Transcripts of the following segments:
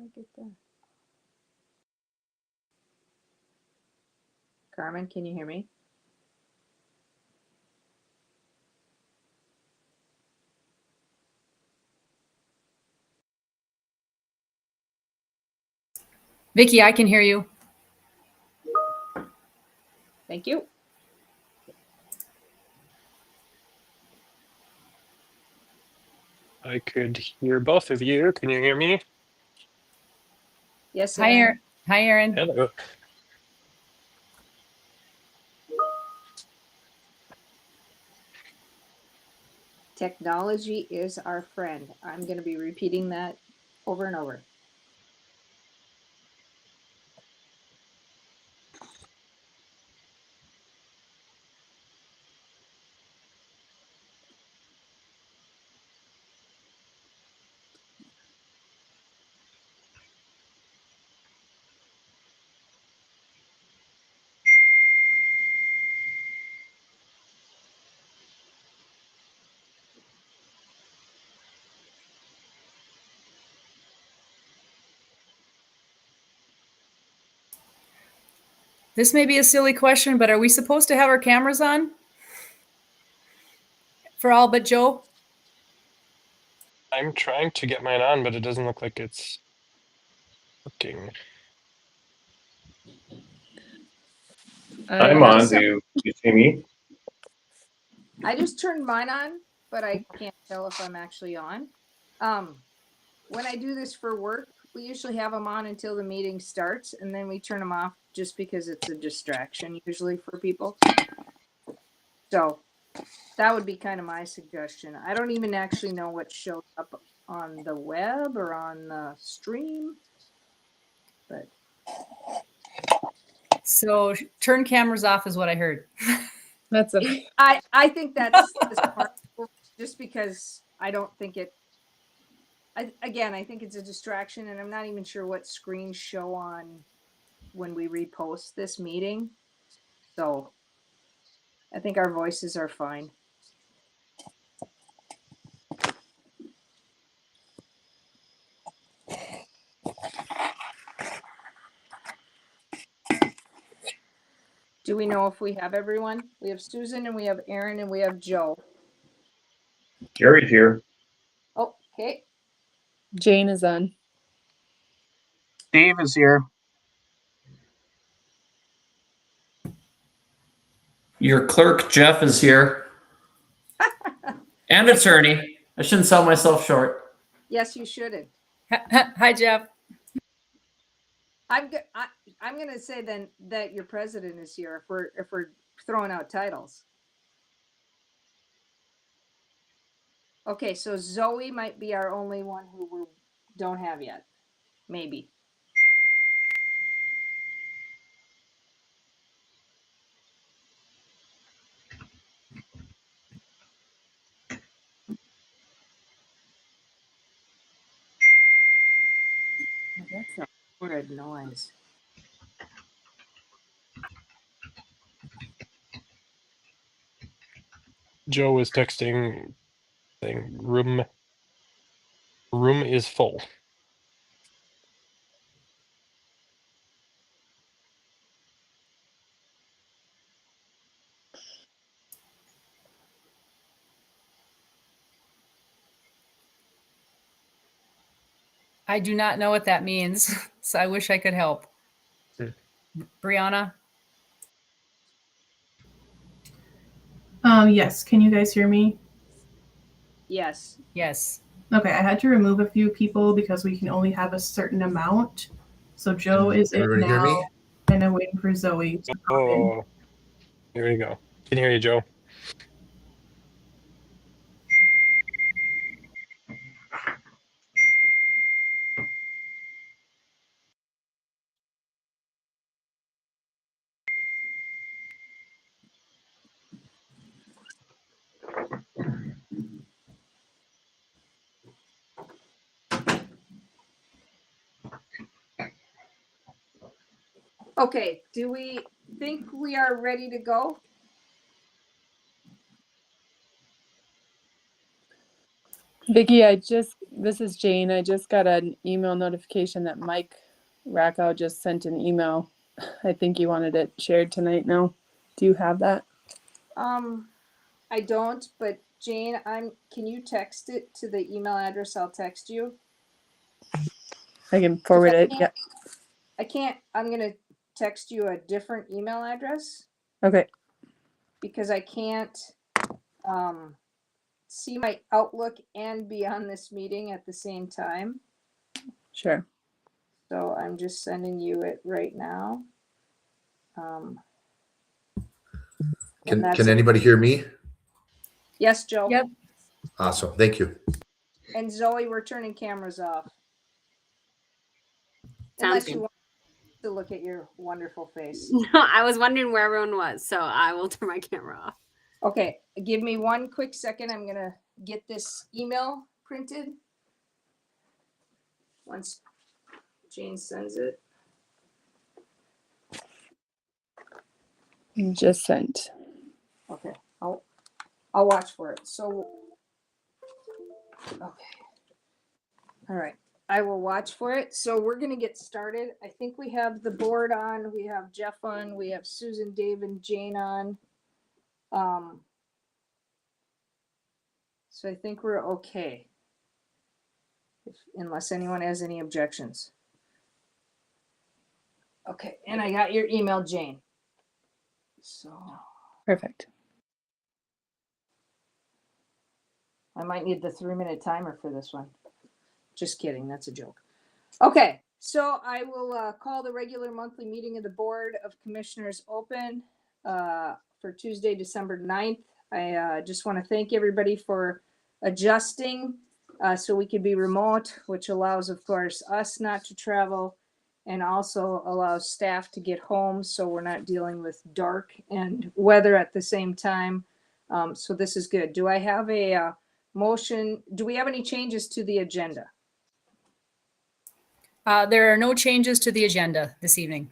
I get that? Carmen, can you hear me? Vicky, I can hear you. Thank you. I could hear both of you. Can you hear me? Yes, Hi, Aaron. Hi, Aaron. Hello. Technology is our friend. I'm going to be repeating that over and over. This may be a silly question, but are we supposed to have our cameras on? For all but Joe? I'm trying to get mine on, but it doesn't look like it's working. I'm on. Do you see me? I just turned mine on, but I can't tell if I'm actually on. When I do this for work, we usually have them on until the meeting starts, and then we turn them off just because it's a distraction usually for people. So that would be kind of my suggestion. I don't even actually know what shows up on the web or on the stream, but So turn cameras off is what I heard. That's okay. I think that's the smart move, just because I don't think it. I think it's a distraction, and I'm not even sure what screens show on when we repost this meeting. So I think our voices are fine. Do we know if we have everyone? We have Susan and we have Aaron and we have Joe. Gary's here. Oh, okay. Jane is on. Steve is here. Your clerk, Jeff, is here. And attorney. I shouldn't sell myself short. Yes, you shouldn't. Hi, Jeff. I'm going to say then that your president is here if we're throwing out titles. Okay, so Zoe might be our only one who we don't have yet. Maybe. That's a horrid noise. Joe is texting saying room is full. I do not know what that means, so I wish I could help. Brianna? Yes. Can you guys hear me? Yes. Yes. Okay, I had to remove a few people because we can only have a certain amount. So Joe is in Everybody hear now, me? and I'm waiting for Zoe to come in. Oh, here we go. Can hear you, Joe. Okay, do we think we are ready to go? Vicky, this is Jane. I just got an email notification that Mike Rackow just sent an email. I think he wanted it shared tonight now. Do you have that? I don't, but Jane, can you text it to the email address I'll text you? I can forward it. Yeah. I'm gonna text you a different email address Okay. because I can't see my Outlook and be on this meeting at the same time. Sure. So I'm just sending you it right now. And that's Can it. anybody hear me? Yes, Joe. Yep. Awesome. Thank you. And Zoe, we're turning cameras off. Sounds Unless good. you want to look at your wonderful face. No, I was wondering where everyone was, so I will turn my camera off. Okay, give me one quick second. I'm gonna get this email printed. Once Jane sends it. Just sent. Okay, I'll watch for it. So, okay. All right, I will watch for it. So we're gonna get started. I think we have the board on, we have Jeff on, we have Susan, Dave, and Jane on. So I think we're okay. Unless anyone has any objections. Okay, and I got your email, Jane. So Perfect. I might need the 3-minute timer for this one. Just kidding, that's a joke. Okay, so I will call the regular monthly meeting of the Board of Commissioners open for Tuesday, December 9th. I just want to thank everybody for adjusting so we could be remote, which allows, of course, us not to travel and also allows staff to get home so we're not dealing with dark and weather at the same time. So this is good. Do I have a motion? Do we have any changes to the agenda? There are no changes to the agenda this evening.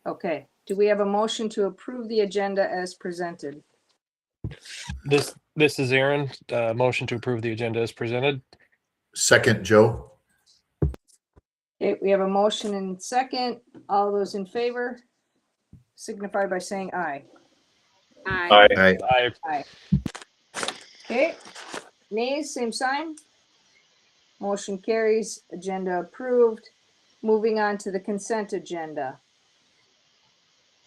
Okay. Do we have a motion to approve the agenda as presented? This is Aaron. Motion to approve the agenda as presented. Second, Joe. Okay, we have a motion and second. All those in favor signify by saying aye. Aye. Aye. I Okay. Nays, same sign. Motion carries. Agenda approved. Moving on to the consent agenda.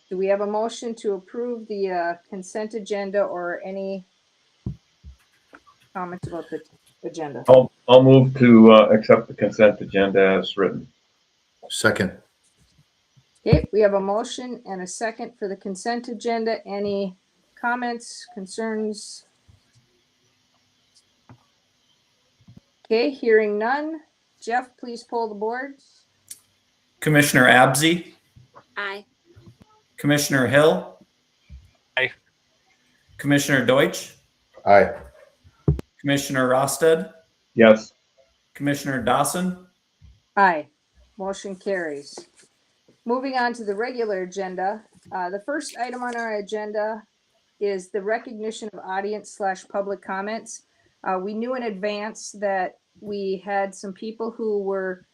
Do we have a motion to approve the consent agenda or any comments about the agenda? I'll move to accept the consent agenda as written. Second. Okay, we have a motion and a second for the consent agenda. Any comments, concerns? Okay, hearing none. Jeff, please poll the board. Commissioner Absey, Aye. Commissioner Hill. Aye. Commissioner Deutsch, Aye. Commissioner Rosted, Yes. Commissioner Dawson. Aye. Motion carries. Moving on to the regular agenda. The first item on our agenda is the recognition of audience/public comments. We knew in advance that we had some people who were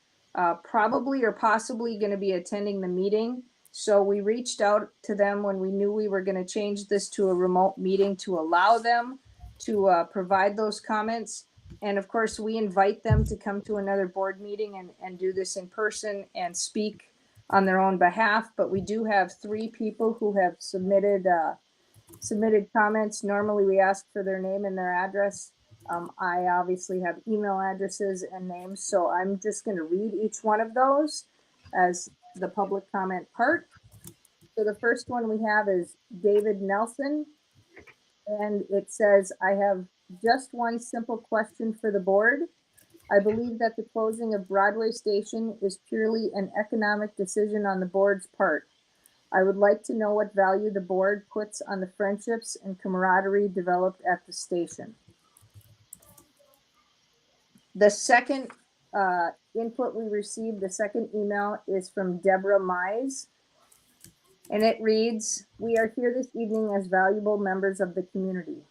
probably or possibly going to be attending the meeting. So we reached out to them when we knew we were going to change this to a remote meeting to allow them to provide those comments. And of course, we invite them to come to another board meeting and do this in person and speak on their own behalf. But we do have 3 people who have submitted comments. Normally we ask for their name and their address. I obviously have email addresses and names, so I'm just going to read each one of those as the public comment part. So the first one we have is David Nelson, and it says, I have just one simple question for the board. I believe that the closing of Broadway Station is purely an economic decision on the board's part. I would like to know what value the board puts on the friendships and camaraderie developed at the station. The second input we received, the second email, is from Deborah Mize. And it reads, we are here this evening as valuable members of the community.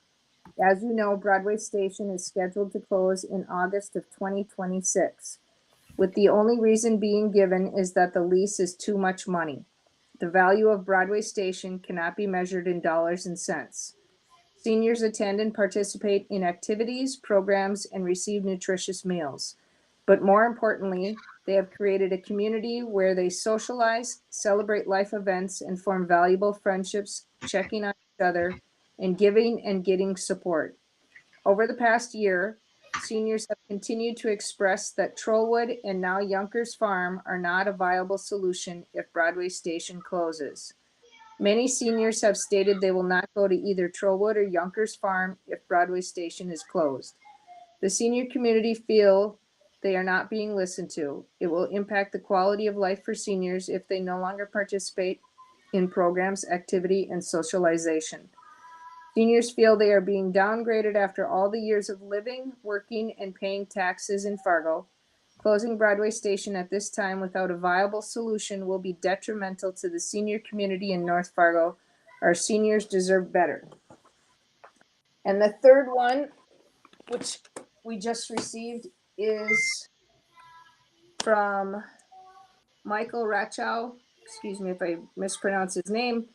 As you know, Broadway Station is scheduled to close in August of 2026, with the only reason being given is that the lease is too much money. The value of Broadway Station cannot be measured in dollars and cents. Seniors attend and participate in activities, programs, and receive nutritious meals. But more importantly, they have created a community where they socialize, celebrate life events, and form valuable friendships, checking on each other, and giving and getting support. Over the past year, seniors have continued to express that Trollwood and now Yonkers Farm are not a viable solution if Broadway Station closes. Many seniors have stated they will not go to either Trollwood or Yonkers Farm if Broadway Station is closed. The senior community feel they are not being listened to. It will impact the quality of life for seniors if they no longer participate in programs, activity, and socialization. Seniors feel they are being downgraded after all the years of living, working, and paying taxes in Fargo. Closing Broadway Station at this time without a viable solution will be detrimental to the senior community in North Fargo. Our seniors deserve better. And the third one, which we just received, is from Michael Rachow. Excuse me if I mispronounce his name.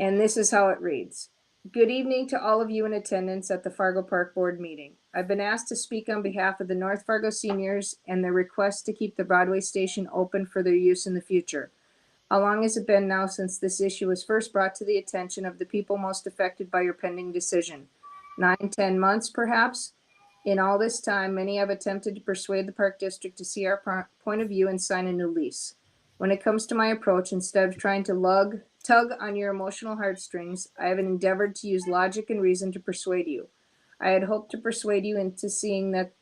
And this is how it reads. Good evening to all of you in attendance at the Fargo Park Board meeting. I've been asked to speak on behalf of the North Fargo seniors and their request to keep the Broadway Station open for their use in the future. How long has it been now since this issue was first brought to the attention of the people most affected by your pending decision? 9, 10 months, perhaps? In all this time, many have attempted to persuade the Park District to see our point of view and sign a new lease. When it comes to my approach, instead of trying to tug on your emotional heartstrings, I have endeavored to use logic and reason to persuade you. I had hoped to persuade you into seeing that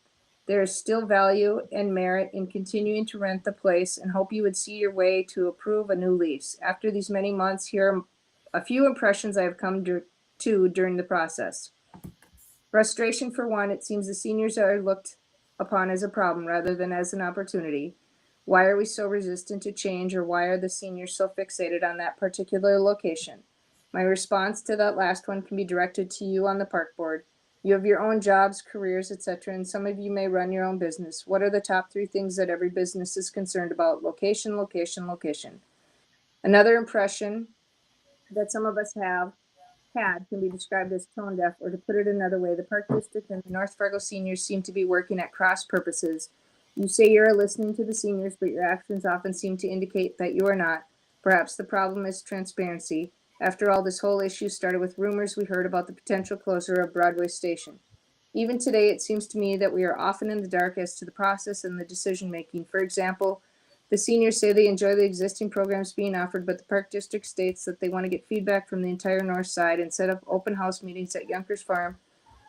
there is still value and merit in continuing to rent the place and hope you would see your way to approve a new lease. After these many months, here are a few impressions I have come to during the process. Frustration for one, it seems the seniors are looked upon as a problem rather than as an opportunity. Why are we so resistant to change, or why are the seniors so fixated on that particular location? My response to that last one can be directed to you on the park board. You have your own jobs, careers, etc., and some of you may run your own business. What are the top 3 things that every business is concerned about? Location, location, location. Another impression that some of us had can be described as tone deaf, or to put it another way, the Park District and the North Fargo seniors seem to be working at cross purposes. You say you are listening to the seniors, but your actions often seem to indicate that you are not. Perhaps the problem is transparency. After all, this whole issue started with rumors we heard about the potential closure of Broadway Station. Even today, it seems to me that we are often in the dark as to the process and the decision making. For example, the seniors say they enjoy the existing programs being offered, but the Park District states that they want to get feedback from the entire north side and set up open house meetings at Yonkers Farm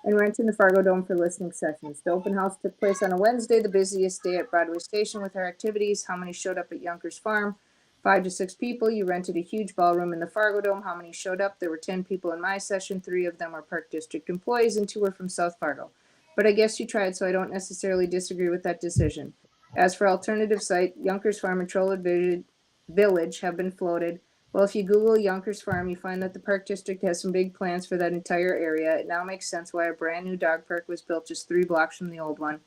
and rent in the Fargo Dome for listening sessions. The open house took place on a Wednesday, the busiest day at Broadway Station with our activities. How many showed up at Yonkers Farm? 5 to 6 people. You rented a huge ballroom in the Fargo Dome. How many showed up? There were 10 people in my session. 3 of them were Park District employees and 2 were from South Fargo. But I guess you tried, so I don't necessarily disagree with that decision. As for alternative site, Yonkers Farm and Trollwood Village have been floated. Well, if you Google Yonkers Farm, you find that the Park District has some big plans for that entire area. It now makes sense why a brand new dog park was built just 3 blocks from the old one.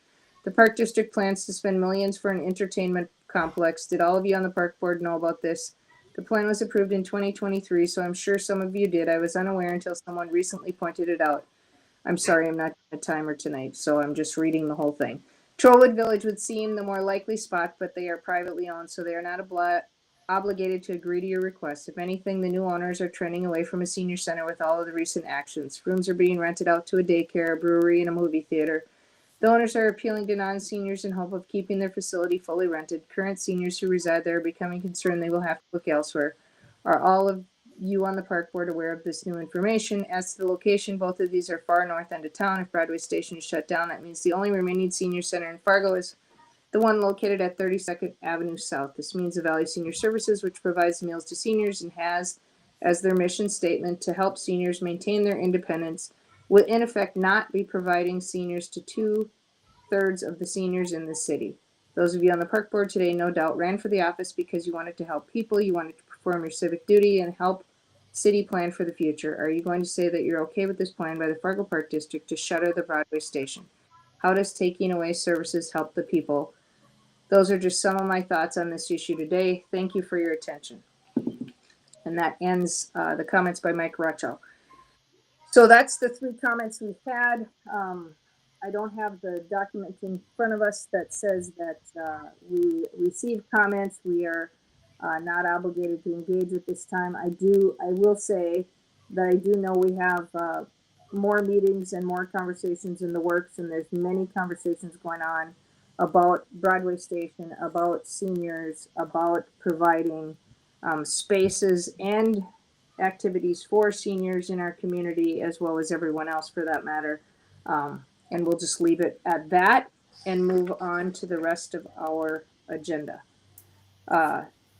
The Park District plans to spend millions for an entertainment complex. Did all of you on the park board know about this? The plan was approved in 2023, so I'm sure some of you did. I was unaware until someone recently pointed it out. I'm sorry, I'm not doing a timer tonight, so I'm just reading the whole thing. Trollwood Village would seem the more likely spot, but they are privately owned, so they are not obligated to agree to your request. If anything, the new owners are trending away from a senior center with all of the recent actions. Rooms are being rented out to a daycare, a brewery, and a movie theater. The owners are appealing to non-seniors in hope of keeping their facility fully rented. Current seniors who reside there are becoming concerned they will have to look elsewhere. Are all of you on the park board aware of this new information? As to the location, both of these are far north end of town. If Broadway Station is shut down, that means the only remaining senior center in Fargo is the one located at 32nd Avenue South. This means the Valley Senior Services, which provides meals to seniors and has as their mission statement to help seniors maintain their independence, will in effect not be providing seniors to 2/3 of the seniors in the city. Those of you on the park board today no doubt ran for the office because you wanted to help people, you wanted to perform your civic duty and help city plan for the future. Are you going to say that you're okay with this plan by the Fargo Park District to shutter the Broadway station? How does taking away services help the people? Those are just some of my thoughts on this issue today. Thank you for your attention. And that ends the comments by Mike Rucho. So that's the 3 comments we've had. I don't have the document in front of us that says that we received comments. We are not obligated to engage at this time. I will say that I do know we have more meetings and more conversations in the works, and there's many conversations going on about Broadway Station, about seniors, about providing spaces and activities for seniors in our community, as well as everyone else for that matter. And we'll just leave it at that and move on to the rest of our agenda.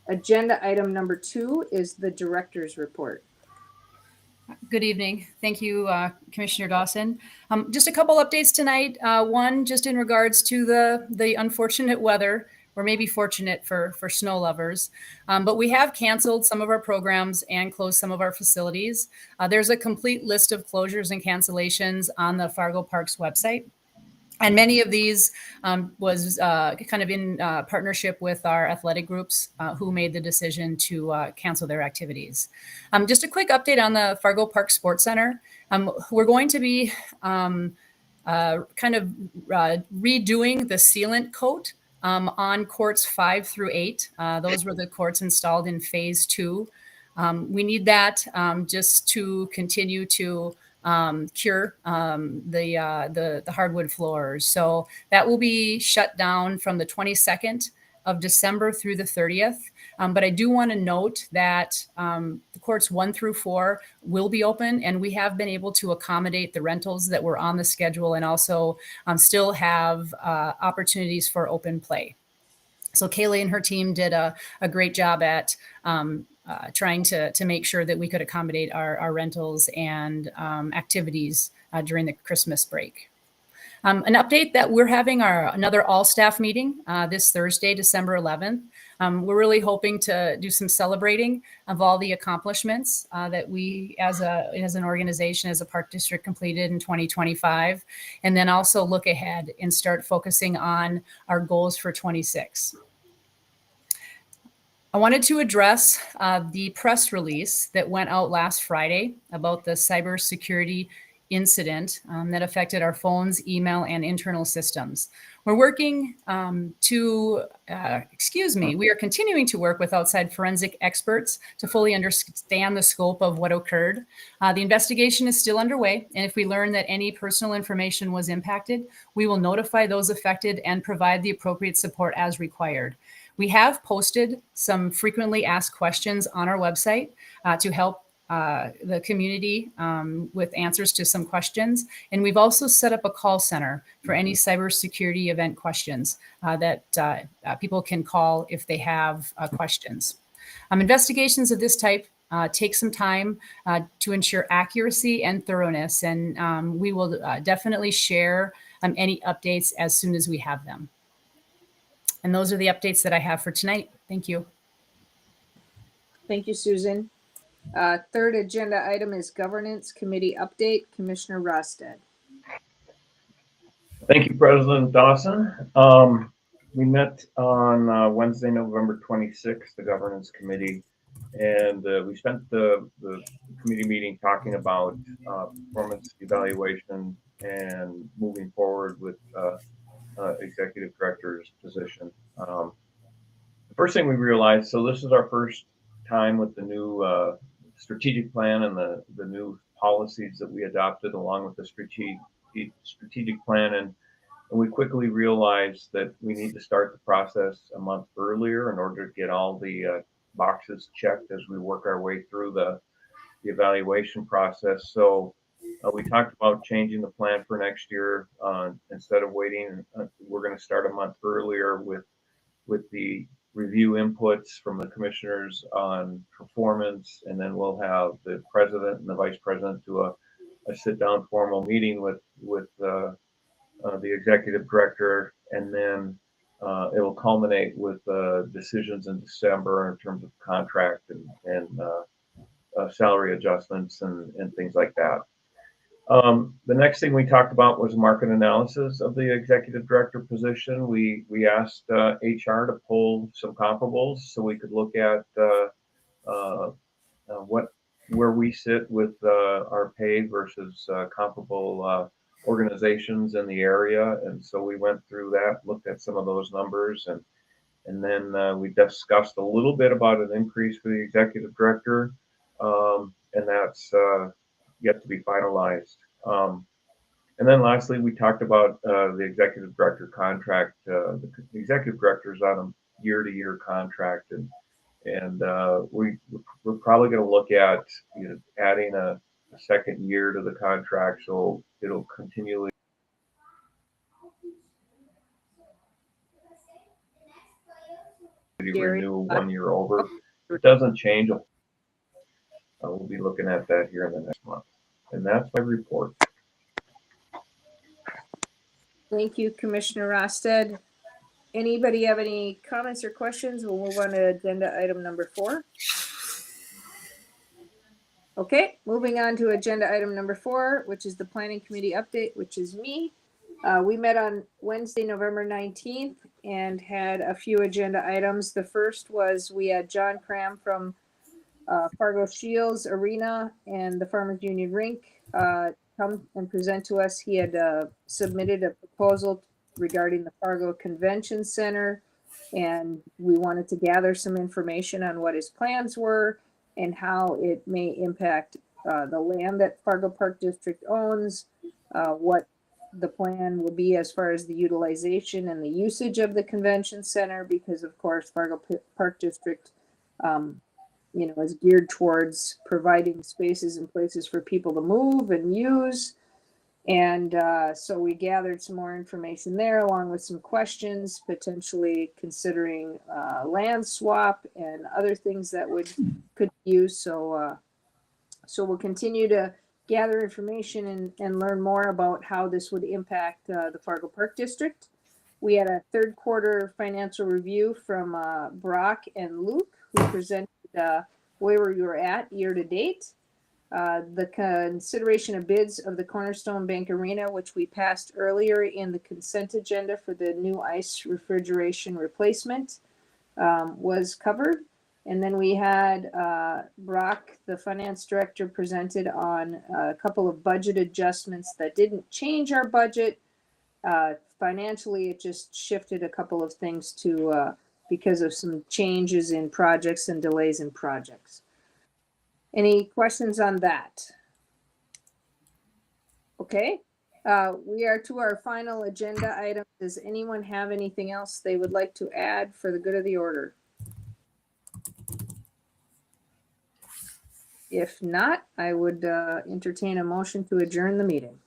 Agenda item number 2 is the director's report. Good evening. Thank you, Commissioner Dawson. Just a couple updates tonight. One, just in regards to the unfortunate weather, or maybe fortunate for snow lovers. But we have canceled some of our programs and closed some of our facilities. There's a complete list of closures and cancellations on the Fargo Parks website. And many of these was kind of in partnership with our athletic groups who made the decision to cancel their activities. Just a quick update on the Fargo Park Sports Center. We're going to be kind of redoing the sealant coat on courts 5 through 8. Those were the courts installed in phase 2. We need that just to continue to cure the hardwood floors. So that will be shut down from the 22nd of December through the 30th. But I do want to note that the courts 1 through 4 will be open, and we have been able to accommodate the rentals that were on the schedule, and also still have opportunities for open play. So Kaylee and her team did a great job at trying to make sure that we could accommodate our rentals and activities during the Christmas break. An update that we're having another all-staff meeting this Thursday, December 11th. We're really hoping to do some celebrating of all the accomplishments that we as an organization, as a park district, completed in 2025, and then also look ahead and start focusing on our goals for 26. I wanted to address the press release that went out last Friday about the cybersecurity incident that affected our phones, email, and internal systems. We're working we are continuing to work with outside forensic experts to fully understand the scope of what occurred. The investigation is still underway, and if we learn that any personal information was impacted, we will notify those affected and provide the appropriate support as required. We have posted some frequently asked questions on our website to help the community with answers to some questions. And we've also set up a call center for any cybersecurity event questions that people can call if they have questions. Investigations of this type take some time to ensure accuracy and thoroughness, and we will definitely share any updates as soon as we have them. And those are the updates that I have for tonight. Thank you. Thank you, Susan. Third agenda item is governance committee update. Commissioner Rosted. Thank you, President Dawson. We met on Wednesday, November 26th, the governance committee, and we spent the committee meeting talking about performance evaluation and moving forward with executive director's position. The first thing we realized, so this is our first time with the new strategic plan and the new policies that we adopted along with the strategic plan, and we quickly realized that we need to start the process a month earlier in order to get all the boxes checked as we work our way through the evaluation process. So we talked about changing the plan for next year. Instead of waiting, we're going to start a month earlier with the review inputs from the commissioners on performance, and then we'll have the president and the vice president do a sit-down formal meeting with the executive director, and then it'll culminate with decisions in December in terms of contract and salary adjustments and things like that. The next thing we talked about was market analysis of the executive director position. We asked HR to pull some comparables so we could look at where we sit with our pay versus comparable organizations in the area. And so we went through that, looked at some of those numbers, and then we discussed a little bit about an increase for the executive director, and that's yet to be finalized. And then lastly, we talked about the executive director contract. The executive director is on a year-to-year contract, and we're probably going to look at adding a second year to the contract, so it'll continually Gary, renew 1 year over. It doesn't change. We'll be looking at that here in the next month, and that's my report. Thank you, Commissioner Rosted. Anybody have any comments or questions? We'll move on to agenda item number 4. Okay, moving on to agenda item number 4, which is the planning committee update, which is me. We met on Wednesday, November 19th and had a few agenda items. The first was we had John Cram from Fargo Shields Arena and the Farmers Union Rink come and present to us. He had submitted a proposal regarding the Fargo Convention Center, and we wanted to gather some information on what his plans were and how it may impact the land that Fargo Park District owns, what the plan will be as far as the utilization and the usage of the convention center, because of course Fargo Park District is geared towards providing spaces and places for people to move and use. And so we gathered some more information there, along with some questions, potentially considering land swap and other things that could use. So we'll continue to gather information and learn more about how this would impact the Fargo Park District. We had a third quarter financial review from Brock and Luke, who presented where we were at year to date. The consideration of bids of the Cornerstone Bank Arena, which we passed earlier in the consent agenda for the new ice refrigeration replacement, was covered. And then we had Brock, the finance director, presented on a couple of budget adjustments that didn't change our budget. Financially, it just shifted a couple of things to because of some changes in projects and delays in projects. Any questions on that? Okay, we are to our final agenda item. Does anyone have anything else they would like to add for the good of the order? If not, I would entertain a motion to adjourn the meeting.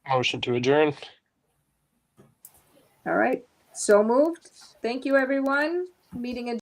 Motion to adjourn. All right, so moved. Thank you, everyone. Meeting adjourned.